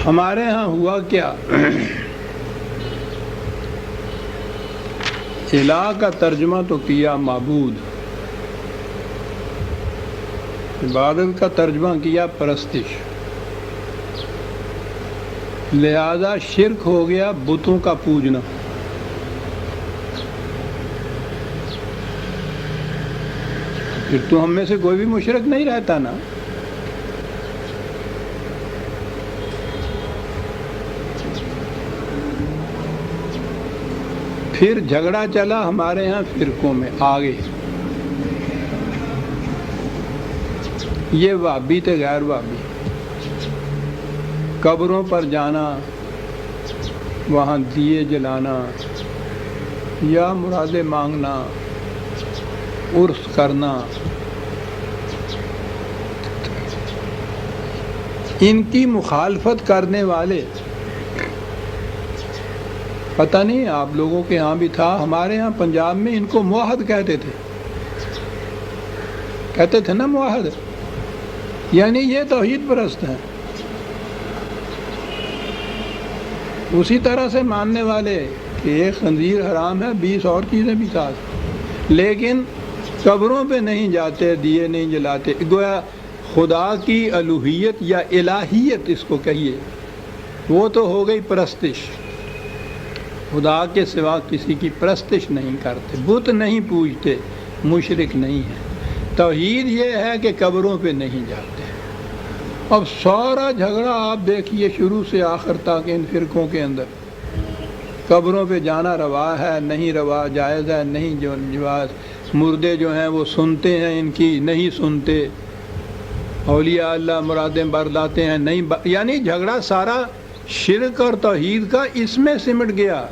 ہمارے ہاں ہوا کیا، الہ کا ترجمہ تو کیا معبود، عبادت کا ترجمہ کیا پرستش، لہذا شرک ہو گیا بتوں کا پوجنا۔ پھر تو ہم میں سے کوئی بھی مشرک نہیں رہتا نا۔ پھر جھگڑا چلا ہمارے ہاں فرقوں میں آگے، یہ وہابی تھے غیر وہابی، قبروں پر جانا، وہاں دیے جلانا یا مرادیں مانگنا، عرس کرنا، ان کی مخالفت کرنے والے، پتہ نہیں آپ لوگوں کے ہاں بھی تھا، ہمارے ہاں پنجاب میں ان کو موحد کہتے تھے نا، موحد یعنی یہ توحید پرست ہیں، اسی طرح سے ماننے والے کہ ایک خنزیر حرام ہے، 20 اور چیزیں بھی ساتھ، لیکن قبروں پہ نہیں جاتے، دیے نہیں جلاتے، گویا خدا کی الوہیت یا الہیت اس کو کہیے، وہ تو ہو گئی پرستش، خدا کے سوا کسی کی پرستش نہیں کرتے، بت نہیں پوجتے، مشرک نہیں ہے۔ توحید یہ ہے کہ قبروں پہ نہیں جاتے۔ اب سارا جھگڑا آپ دیکھیے شروع سے آخر تک ان فرقوں کے اندر، قبروں پہ جانا روا ہے نہیں روا، جائز ہے نہیں جواز، مردے جو ہیں وہ سنتے ہیں ان کی نہیں سنتے، اولیاء اللہ مرادیں برداتے ہیں نہیں یعنی جھگڑا سارا شرک اور توحید کا اس میں سمٹ گیا۔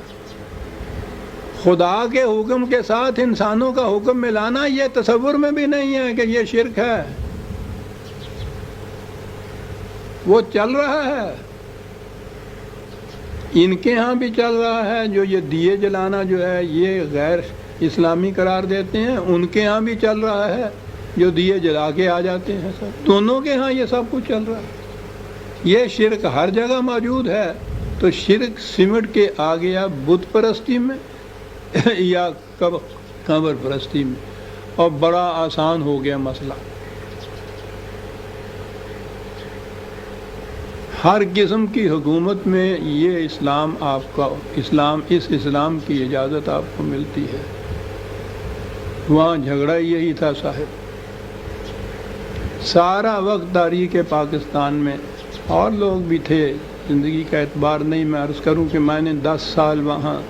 خدا کے حکم کے ساتھ انسانوں کا حکم ملانا یہ تصور میں بھی نہیں ہے کہ یہ شرک ہے، وہ چل رہا ہے، ان کے ہاں بھی چل رہا ہے، جو یہ دیے جلانا جو ہے یہ غیر اسلامی قرار دیتے ہیں، ان کے ہاں بھی چل رہا ہے، جو دیے جلا کے آ جاتے ہیں، سب دونوں کے ہاں یہ سب کچھ چل رہا ہے۔ یہ شرک ہر جگہ موجود ہے، تو شرک سمٹ کے آ گیا بت پرستی میں یا قبر پرستی میں، اور بڑا آسان ہو گیا مسئلہ۔ ہر قسم کی حکومت میں یہ اسلام آپ کا اس اسلام کی اجازت آپ کو ملتی ہے، وہاں جھگڑا یہی تھا صاحب، سارا وقت تاریخ پاکستان میں، اور لوگ بھی تھے، زندگی کا اعتبار نہیں میں عرض کروں کہ میں نے 10 سال وہاں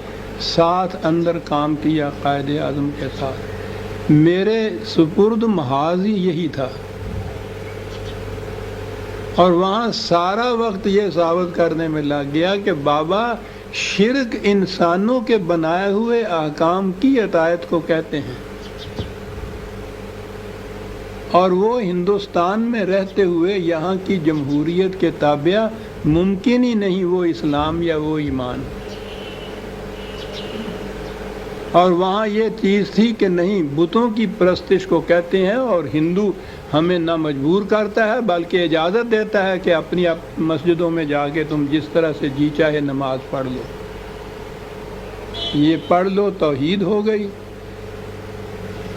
ساتھ اندر کام کیا قائد اعظم کے ساتھ، میرے سپرد محاذ ہی یہی تھا، اور وہاں سارا وقت یہ ثابت کرنے میں لگ گیا کہ بابا شرک انسانوں کے بنائے ہوئے احکام کی اطاعت کو کہتے ہیں، اور وہ ہندوستان میں رہتے ہوئے یہاں کی جمہوریت کے تابع ممکن ہی نہیں وہ اسلام یا وہ ایمان، اور وہاں یہ چیز تھی کہ نہیں بتوں کی پرستش کو کہتے ہیں، اور ہندو ہمیں نہ مجبور کرتا ہے بلکہ اجازت دیتا ہے کہ اپنی مسجدوں میں جا کے تم جس طرح سے جی چاہے نماز پڑھ لو، یہ پڑھ لو توحید ہو گئی،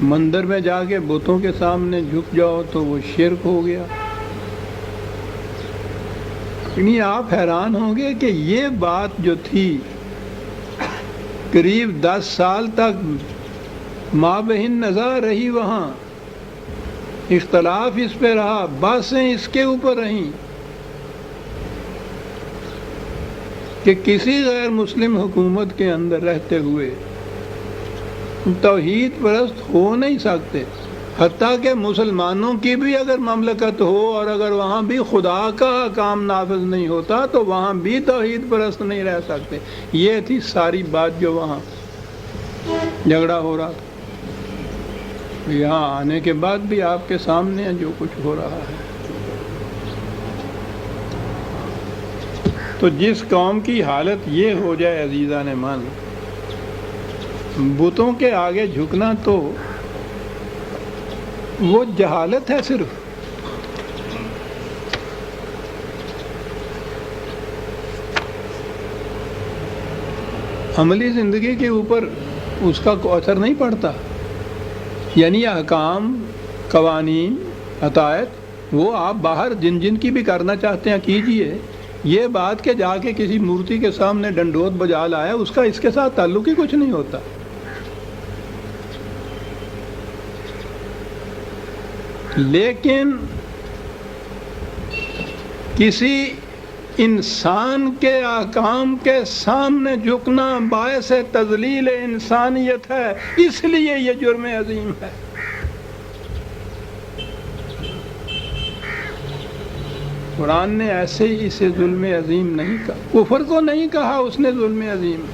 مندر میں جا کے بتوں کے سامنے جھک جاؤ تو وہ شرک ہو گیا۔ یعنی آپ حیران ہوں گے کہ یہ بات جو تھی قریب 10 سال تک مابہن نزاع رہی، وہاں اختلاف اس پہ رہا، بحثیں اس کے اوپر رہیں کہ کسی غیر مسلم حکومت کے اندر رہتے ہوئے توحید پرست ہو نہیں سکتے، حتیٰ کہ مسلمانوں کی بھی اگر مملکت ہو اور اگر وہاں بھی خدا کا کام نافذ نہیں ہوتا تو وہاں بھی توحید پرست نہیں رہ سکتے۔ یہ تھی ساری بات جو وہاں جھگڑا ہو رہا تھا۔ یہاں آنے کے بعد بھی آپ کے سامنے ہے جو کچھ ہو رہا ہے۔ تو جس قوم کی حالت یہ ہو جائے عزیزان من، بتوں کے آگے جھکنا تو وہ جہالت ہے صرف۔ عملی زندگی کے اوپر اس کا کوئی اثر نہیں پڑتا. یعنی احکام، قوانین، عطائت وہ آپ باہر جن جن کی بھی کرنا چاہتے ہیں کیجئے. یہ بات کہ جا کے کسی مورتی کے سامنے ڈنڈوت بجا لایا، اس کا اس کے ساتھ تعلق ہی کچھ نہیں ہوتا. لیکن کسی انسان کے احکام کے سامنے جھکنا باعث تذلیل انسانیت ہے، اس لیے یہ جرم عظیم ہے. قرآن نے ایسے ہی اسے ظلم عظیم نہیں کہا، کفر کو نہیں کہا اس نے ظلم عظیم.